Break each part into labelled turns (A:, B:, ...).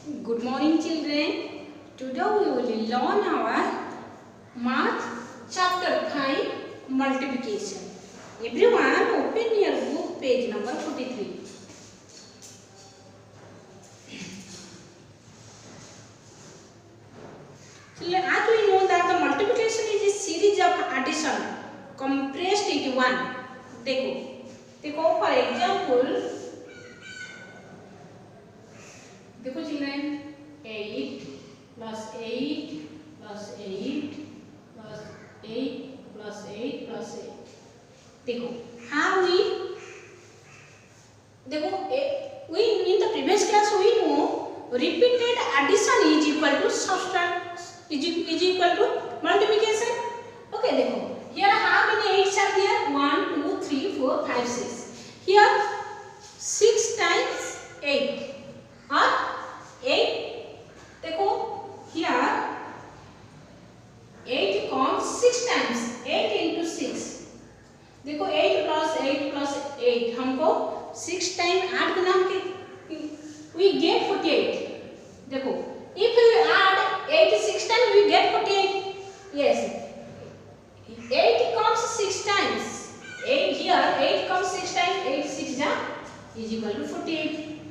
A: Good morning, children. Today we will learn our math chapter 5 multiplication. Everyone open your book page number 43. Children, as we know that the multiplication is a series of addition compressed into one. देखो for example, देखो children, 8 plus 8 plus 8 plus 8 plus 8 plus 8. देखो how we in the previous class we know repeated addition is equal to subtract is equal to multiplication. Okay, देखो here how many 8s are there? 1 2 3 4 5 6. Here 6 times 8 or 8. देखो here 8 comes 6 times. 8 into 6. देखो 8 plus 8 हमको 6 time add करना हमके we get 48. देखो if we add 8 6 times we get 48. Yes, 8 comes 6 times. 8 here 8 comes 6 times. 8 6 is equal to 48.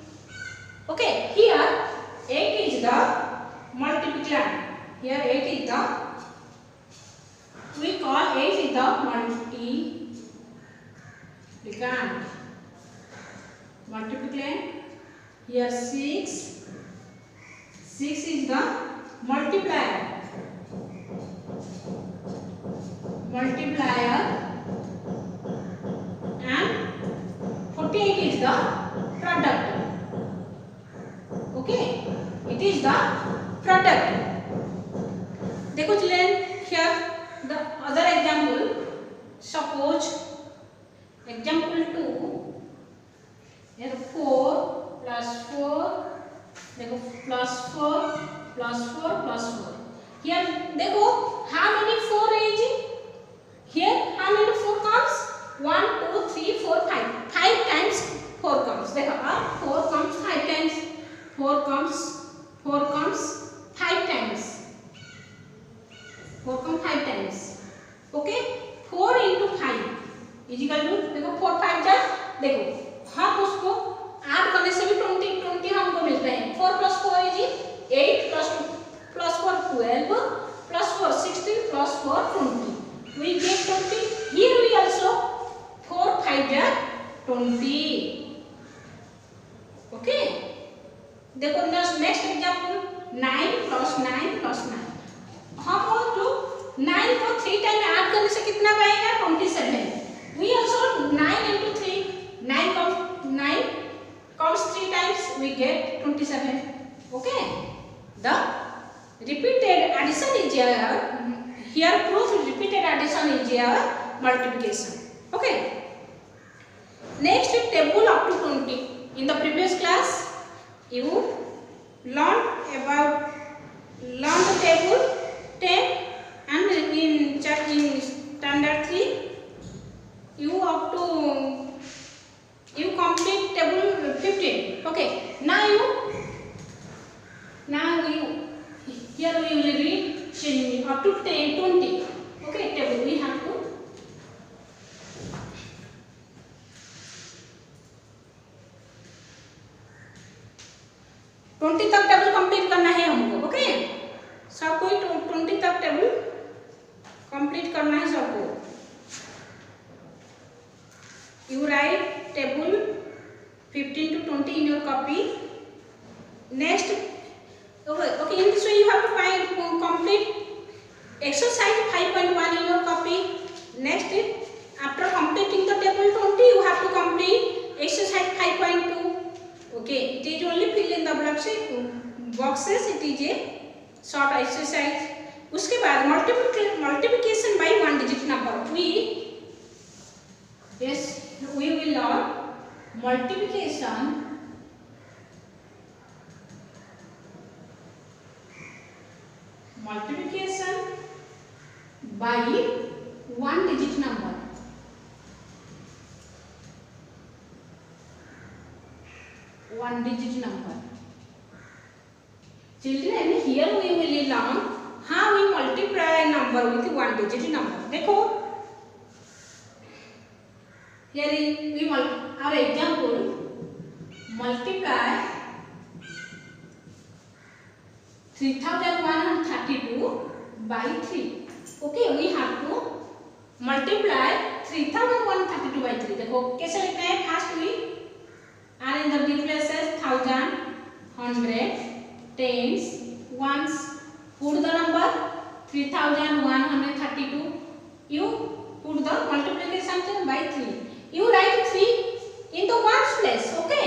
A: Okay, here 8 is the multiplicand. Here 8 is the we call 8 is the multiplicand. Here 6 is the multiplier and 48 is the product. Okay, it is the product. देखो children, here the other example. Suppose example 2. Here 4 plus 4. देखो plus 4 plus 4 plus 4. Here देखो how many 4 is? Here how many 4 comes? 1 2 3 4 5. 5 times 4 comes. देखो 4 comes 5 times. 4 comes 5 times. 4 comes 5 times. Okay, 4 into 5 is equal to देखो 4 5 जा देखो हम उसको add करने से भी 20 हमको मिलते हैं. 4 plus 4 is 8 plus 4 12 plus 4 16 plus 4 20. We get 20. Here we also 4 5 जा 20. Okay, देखो नेक्स्ट एग्जांपल 9 plus 9 plus 9. हम वो जो 9 को 3 टाइम ऐड करने से कितना पाएगा? 27. We also 9 into 3. 9 comes 3 times. We get 27. Okay. The repeated addition is here proof repeated addition is multiplication. Okay. Next table up to 20. In the previous class you learned the table 10 and in standard 3 you complete table 15. Okay, now you here we will read up to 20. Okay, table we have to twenty तक table complete करना है हमको. Okay, सबको 20 तक table complete करना है सबको. You write table 15 to 20 in your copy. Next, okay, in this way you have to complete exercise 5.1 in your copy. Next, after completing the table 20, you have to complete exercise 5.2. Okay, it is only fill in the boxes. It is a short exercise. उसके बाद multiplication by one digit number. We will learn multiplication by one digit number. One digit number. Children, here we will learn how we multiply a number with one digit number. देखो, here we our example multiply 3132 by 3. Okay, we have to multiply 3132 by 3. देखो कैसे लिखना है? First we are in the places thousand, hundred, tens, ones. Put the number 3132. You put the multiplication by 3. You write 3 in the ones place. Okay,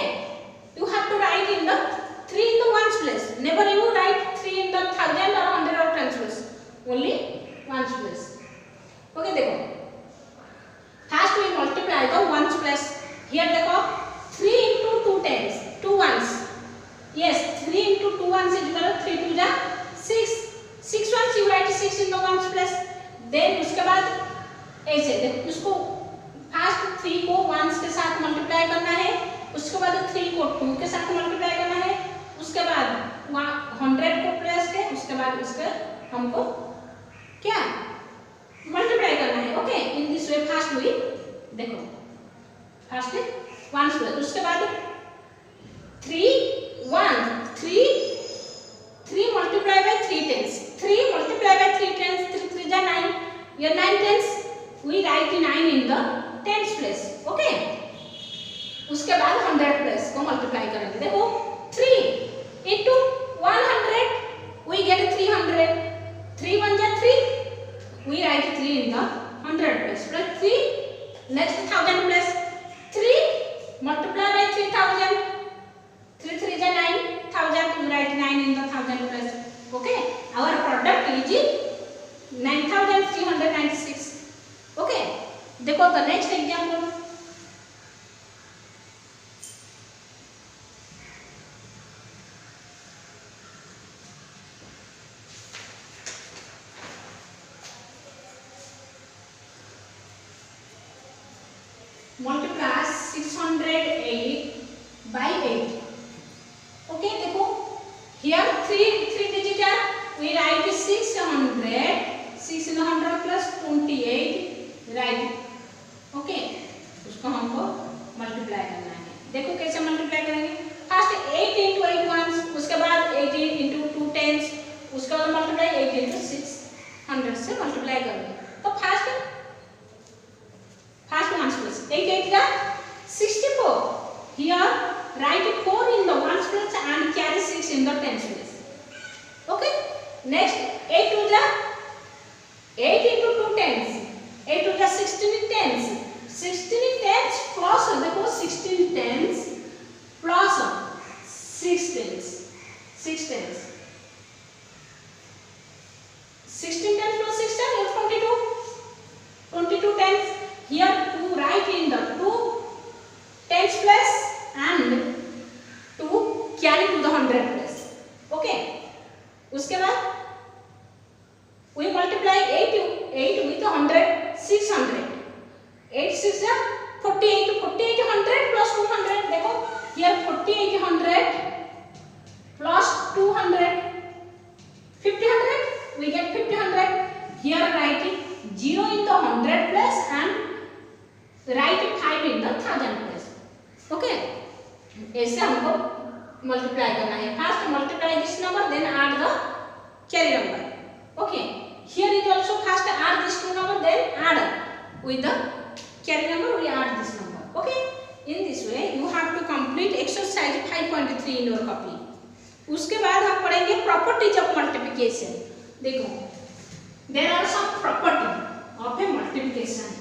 A: you have to write in the 3 in the ones place. Never you write 3 in the thousand or hundred or tens place. Only ones place. Okay, देखो. First we multiply the ones place. Here देखो 3 into 2 tens, 2 ones. Yes, 3 into 2 ones is equal to 3 to the 6. 6 ones you write 6 in the ones place. Then उसके बाद ऐसे देखो उसको first 3 को ones के साथ मल्टीप्लाई करना है, उसके बाद 3 को 2 के साथ मल्टीप्लाई करना है, उसके बाद 100 को प्लस के, उसके बाद इसका हमको क्या मल्टीप्लाई करना है. Okay, in this way first we देखो फर्स्ट वंस प्लस, उसके बाद 3 multiply by 3 tens. 3 multiply by 3 tens, 3 3 is 9. Here 9 tens, we write 9 in the tens place. Okay, उसके बाद 100 प्लस को मल्टीप्लाई करेंगे. देखो 3 into 100 we get 300. 3 1 जा 3, we write 3 in the 100 plus. Plus 3 next 1000 plus 3 multiply by 3000. 3 3 is 9000. We write 9 in the 1000 plus. Okay, our product is 9396. Okay, देखो the next example. Multiply 608 by 8. Okay, देखो here 3 digit are, we write 600. 6 in 100 plus 28 write. Okay, उसको हमको multiply करना है. देखो कैसे multiply करेंगे. First 8 into 8 ones, उसके बाद 18 into 2 tens, उसके बाद मल्टीप्लाई 8 into 600 से मल्टीप्लाई करेंगे. तो फर्स्ट ones plus 8 8 का 64. Here write 4 in the ones place and carry 6 in the tens place. Okay, next 8 to the 8 into 2 tens, 8 to the 16 tens. 16 tens plus देखो 16 tens plus 6 tens. 6 tens. 16 tens plus 6 tens is 22. 22 tens. Here to write in the 2 tens place and to carry to the 100 place. Okay, उसके बाद we multiply 8 with 100, 600. 8 6 is 48. 48 100 plus 200. देखो here 48 100 plus 200, 50 100. We get 50 100. Here write 0 in the 100 place and write 5 in the 1000 place. Okay, ऐसे हमको multiply करना है. First multiply this number, then add the carry number. Okay, here is also first add this two number, then add with the carry number we add this number. Okay, in this way you have to complete exercise 5.3 in your copy. उसके बाद हम पढ़ेंगे properties of multiplication. देखो there are some property of a multiplication.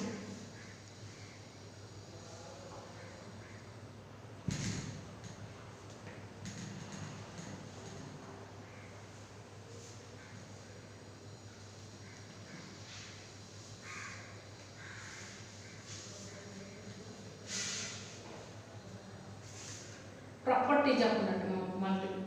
A: properties of multiple.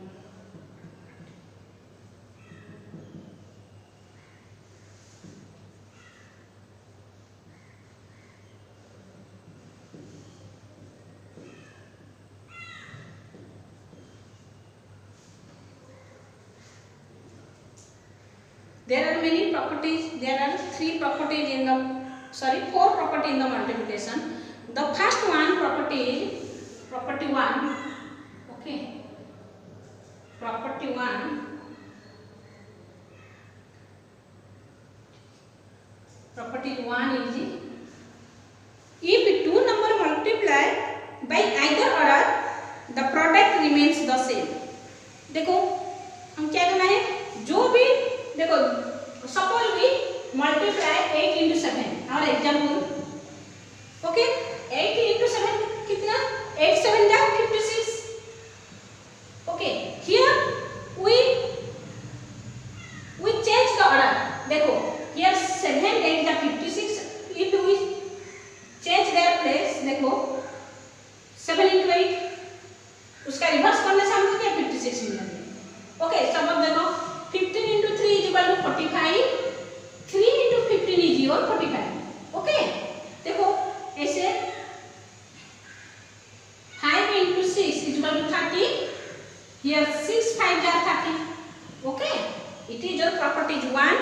A: there are many properties, there are four properties in the multiplication. The first one property is property 1. Okay, property 1. Property 1 is if two number multiply by either order, the product remains the same. देखो हम क्या करना है, जो भी देखो suppose we multiply 8 into 7 और example. Okay 8 into 7 कितना, 8 7 जा 56. Okay here we change the order. देखो here 7 8 जा 56. if we change their place, देखो 7 into 8 उसका रिवर्स करने से हमको क्या 56 मिलेगा. ओके सब देखो 15 into 3 is equal to 45. 3 into 15 is your 45. Okay देखो ऐसे 5 into 6 is equal to 30. Here 6 5 are 30. Okay, it is your property 1.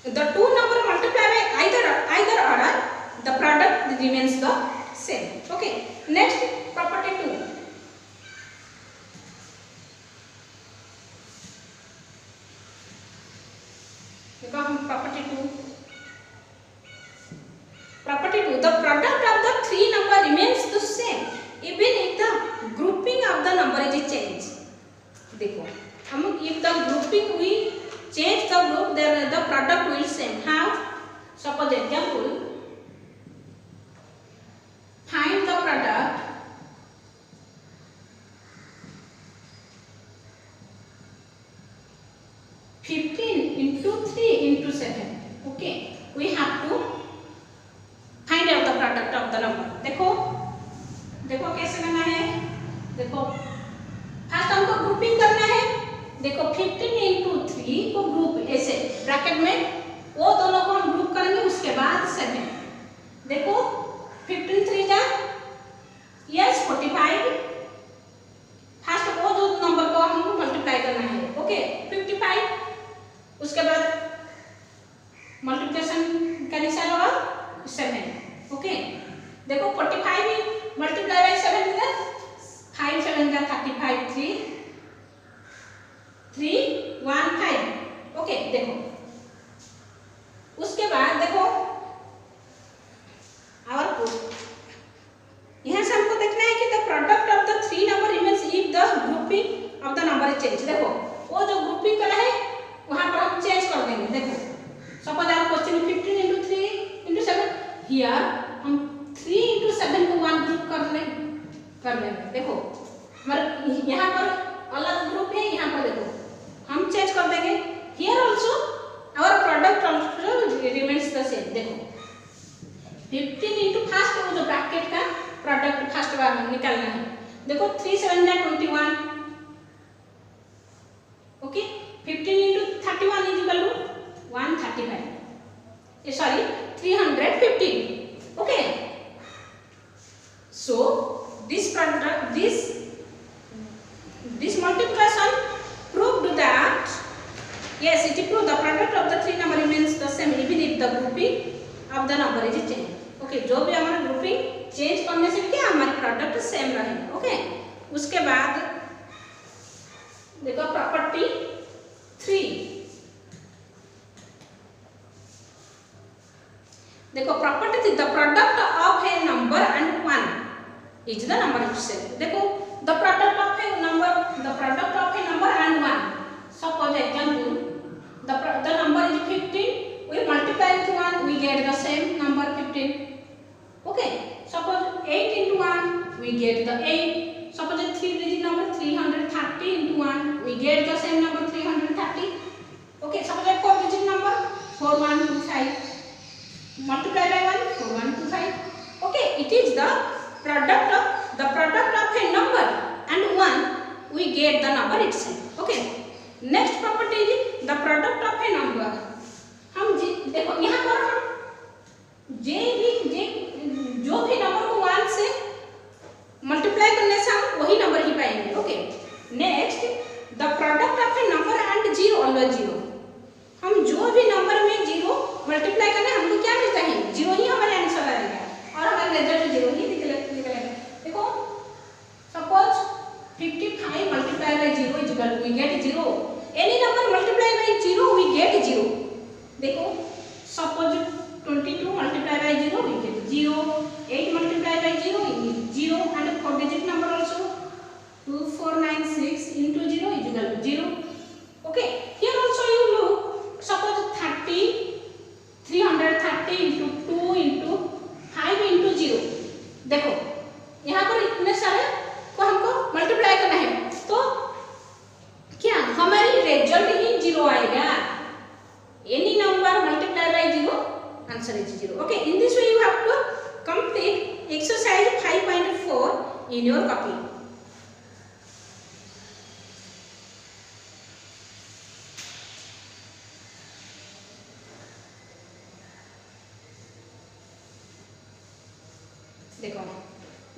A: The two number multiply by either order, the product remains the same. Okay, next property 2. देखो हम property 2. Property 2, the product of the three number remains the same even if the grouping of the number is changed. देखो हम if the grouping we change the group, then the product will same. How? Suppose example, find the product into 3 into 7. Okay, we have to find out the product of the number. देखो कैसे करना है. देखो first हमको grouping करना है. देखो 15 into 3 को ग्रुप ऐसे ब्रैकेट में वो दोनों को हम ग्रुप करेंगे. उसके बाद 7. देखो 15 3 जा यस 45. फर्स्ट वो जो नंबर को हम मल्टीप्लाई करना है. ओके 55. उसके बाद मल्टीप्लिकेशन का निशान होगा 7. ओके देखो 45 मल्टीप्लाई बाय 7 कितना, 5 7 का 35. 3 1 5. ओके देखो उसके बाद देखो और यहाँ से हमको देखना है कि the product of the three number remains if the grouping of the number is change. देखो वो जो ग्रुपिंग करा है वहां पर हम चेंज कर देंगे. देखो suppose our question 15 into 3 into 7. Here हम 3 into 7 को 1 ग्रुप कर लेंगे. देखो हमारे यहाँ पर अलग ग्रुप है, यहाँ पर देखो हम चेंज कर देंगे. Here also our product also remains the same. देखो 15 into फर्स्ट वो जो ब्रैकेट का प्रोडक्ट फर्स्ट बार निकालना है. देखो 3 7 जा 21. Okay 15 into 31 is equal to 135. Sorry 315. Okay, so this multiplication proved that yes, it proved the product of the three number remains the same even if the grouping of the number is changed. Okay, जो भी हमारा grouping change करने से क्या हमारी product same रहेगा. Okay उसके बाद देखो प्रॉपर्टी 3. देखो property 3, the product of A number and 1 is the number itself. देखो the product of A number and 1. Suppose example the number is 15. we multiply with 1, we get the same number 15. Okay, suppose 8 into 1, we get the 8. Suppose a 3-digit number 330 into 1, we get the same number 330. Okay, suppose a 4-digit number 4125, multiply by 1 4125. Okay, it is the product of a number and 1, we get the number itself. Okay, next property is the product of a number. हम देखो यहाँ पर हम जो भी number को 1 से multiply करने से हम वही नंबर ही पाएंगे. Okay next the product of A number and zero always zero. हम जो भी नंबर में जीरो मल्टीप्लाई करें हमको क्या मिलता है, जीरो ही हमारे आंसर आएगा और हमारे रिजल्ट जीरो ही निकलेगा। देखो suppose 55 multiply by zero is equal to we get zero. Any number multiply by zero we get zero. देखो suppose 22 multiply by zero we get zero, 8 multiply by zero is zero and 4 digit number also 2496 into 0 is equal to 0. Okay, here also you look, suppose 330 into 2 into 5 into 0। देखो यहाँ पर इतने सारे को हमको multiply करना है तो क्या हमारी रिजल्ट ही जीरो आएगा। Any number multiply by zero answer is zero. Okay, in this way you have to complete exercise 5.4 in your copy। देखो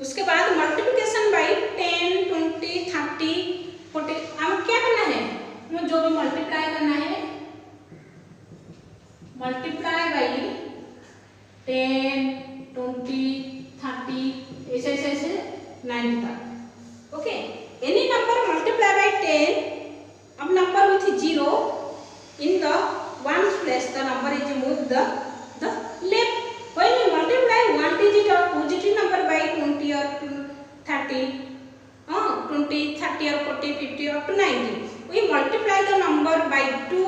A: उसके बाद मल्टीप्लिकेशन बाय 10, 20, 30, 40। अब क्या करना है, हमें जो भी मल्टीप्लाई करना है मल्टीप्लाई बाय 10, 20, 30 ऐसे 90 तक। Okay, any number multiply bye 10, अब number with zero in the ones place the number is moved the left। when you multiply one digit or two digit number by 20 or 30, 20, 30 or 40, 50 up to 90, we multiply the number by 2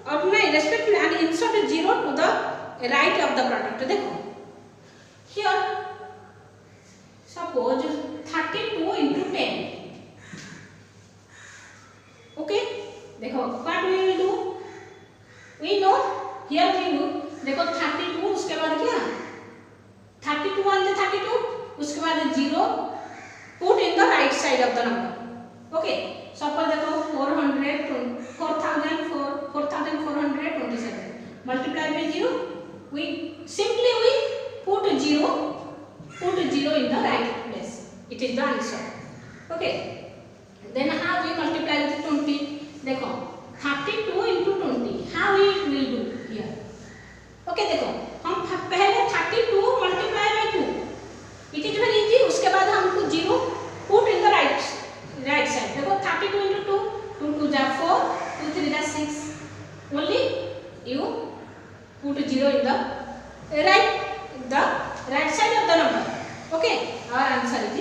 A: or 9 respectively and insert 0 to the right of the product। देखो here suppose 32 into 10। okay, देखो what we will do, we know here we do, देखो 32 उसके बाद क्या 32 1 32, उसके बाद 0 put in the right side of the number। okay, suppose देखो 4427 multiply by 0, we simply put 0 in the right place, it is the answer। okay, then how we multiply with 20, देखो 32 into 20 how we will do here। okay, देखो हम पहले 32 multiply by 2, it is very easy। उसके बाद हमको 0 put in the right side। देखो 32 into 2, 2 2 4, 2 3 6, only you put 0 in the right side of the number। okay, our answer is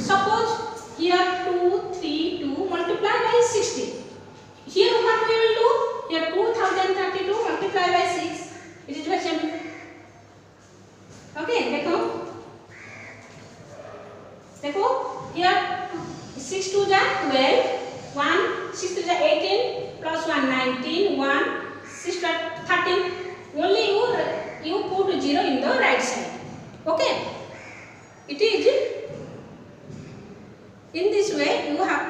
A: suppose here 2 3 2 multiply by 60, here what we will do, here 2032 multiply by 6, it is very simple। okay, देखो here 6 2 जा 12, 1 6 2 जा 18 plus 1 19, 1 6 13, only you put 0 in the right side। okay, it is in this way you have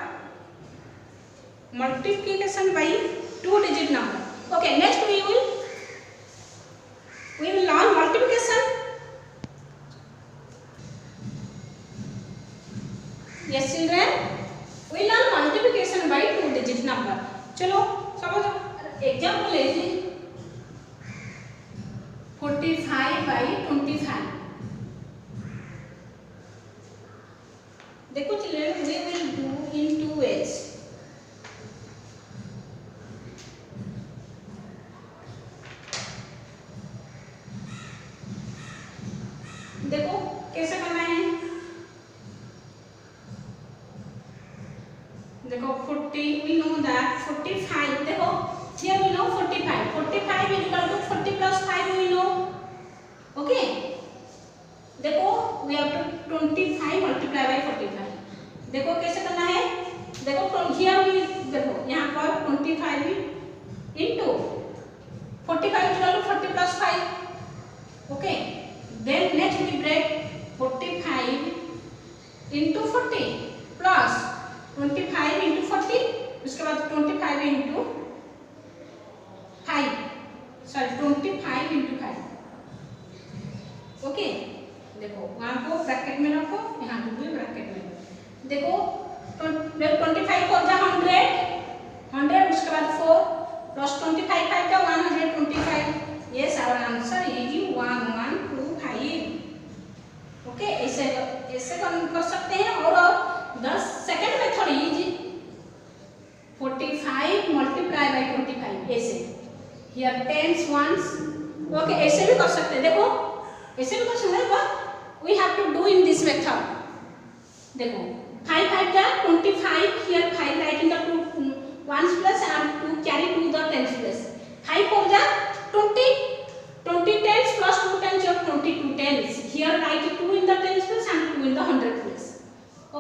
A: multiplication by 2 digit number। okay, next we will learn multiplication। yes children, we learn multiplication by 2 digit number। चलो suppose example लीजिए 45 by 25। देखो children, we will do in 2 ways। देखो कैसे करना है, देखो 40 we know that 45, देखो here we know 45 is equal to 40 plus 5 we know। okay, देखो we have to 25 multiply by 45। देखो कैसे करना है, देखो here we देखो यहाँ पर 25 into 45 is equal to 40 plus 5। okay, then next we break 45 into 40 plus 25 into 40, उसके बाद 25 into 5, sorry 25 into 5। ओके, देखो वहाँ को ब्रैकेट में रखो, यहाँ को भी ब्रैकेट में। देखो 25 4 जा 100 उसके बाद 4 प्लस 25 5 का 125. Yes, our answer is 1125. Okay, ऐसे कर सकते हैं. और 10 second method is 45 multiply by 25. ऐसे हियर टेंस वंस. ओके, ऐसे भी कर सकते हैं. देखो ऐसे भी कर सकते हैं, but we have to do in this method. देखो 5 5 जा 25. Here 5 right in the two ones plus and 2 carry to the tens place. 5 4 जा 20 tens plus 2 tens or 22 tens. Here write 2 in the tens place and 2 in the 100 place.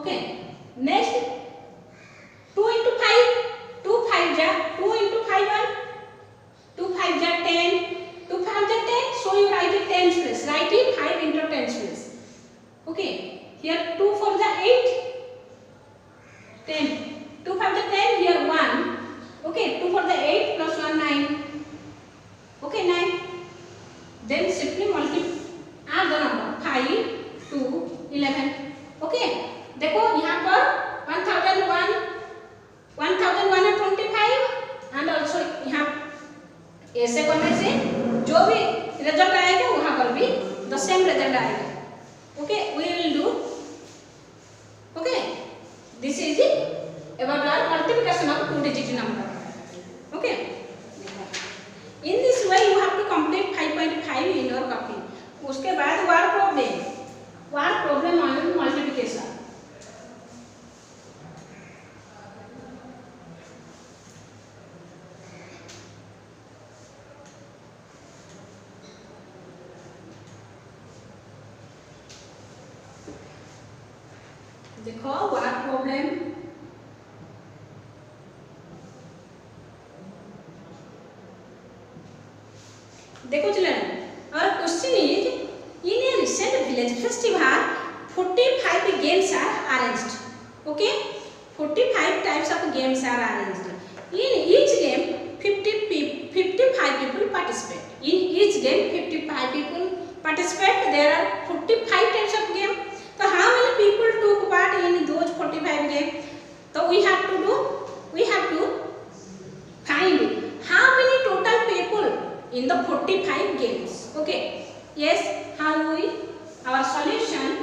A: Okay, next 2 into 5. 2 5 ja 2 into 5 1. 2 5 ja 10. 2 5 ja 10. So you write it tens place. Write it 5 into tens place. Okay, here 2 4 ja 8. 10. 2 5 ja 10. Here 1. Okay, 2 4 ja 8 plus 1 9. Okay, 9. Then simply multiply add the number 5 to 11. Okay, देखो यहाँ पर 1001 and also यहाँ ऐसे करने से जो भी result आएगा वहाँ पर भी the same result आएगा. Okay, we will do. Okay, this is it about our multiplication of 2-digit number. Okay, in this way you have to complete 5.5 in your copy. उसके बाद word problem on multiplication. देखो word problem. देखो children, our question is in a recent village festival 45 games are arranged. Okay, 45 types of games are arranged. In each game 55 people participate. In each game 55 people participate. There are 45 types of game. So how many people took part in those 45 games? So we have to find how many total people in the 45 games. Okay, yes, how we our solution.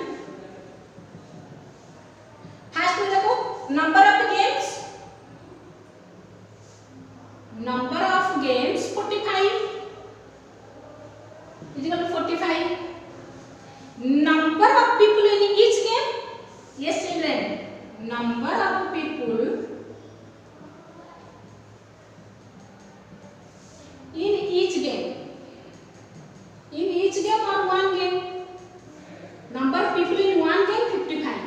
A: First we देखो number of games 45 is equal to 45. Number of people in each game. Yes children, number of people in each game. In each game or one game. Number of people in one game 55.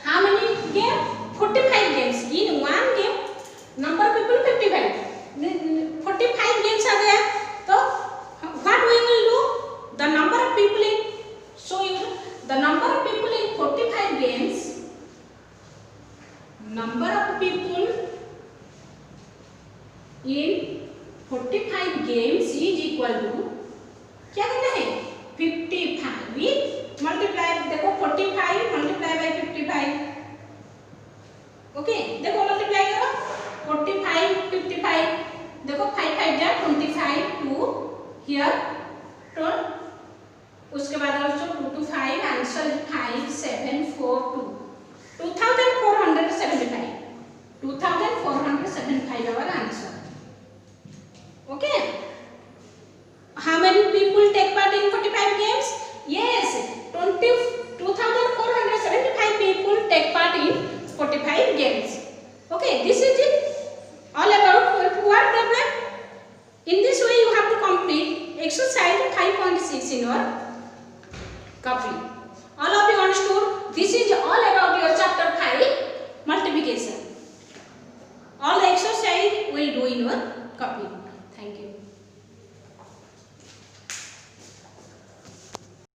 A: How many games? 45 games. In one game, number of people 55. 45 games are there. So what we will do? The number of people in. So the number of people in 45 games. Number of people in 45 games is equal to क्या करना है 55 with multiply. देखो 45 multiply by 55. Okay, देखो multiply करो 45 55. देखो 5 5 जा 25 2 here तो उसके बाद also 2 to 5 answer 5742. 2475. 2475 our answer. Okay, how many people take part in 45 games? Yes, 2475 people take part in 45 games. Okay, this is it all about word problem. In this way you have to complete exercise 5.6 in your copy.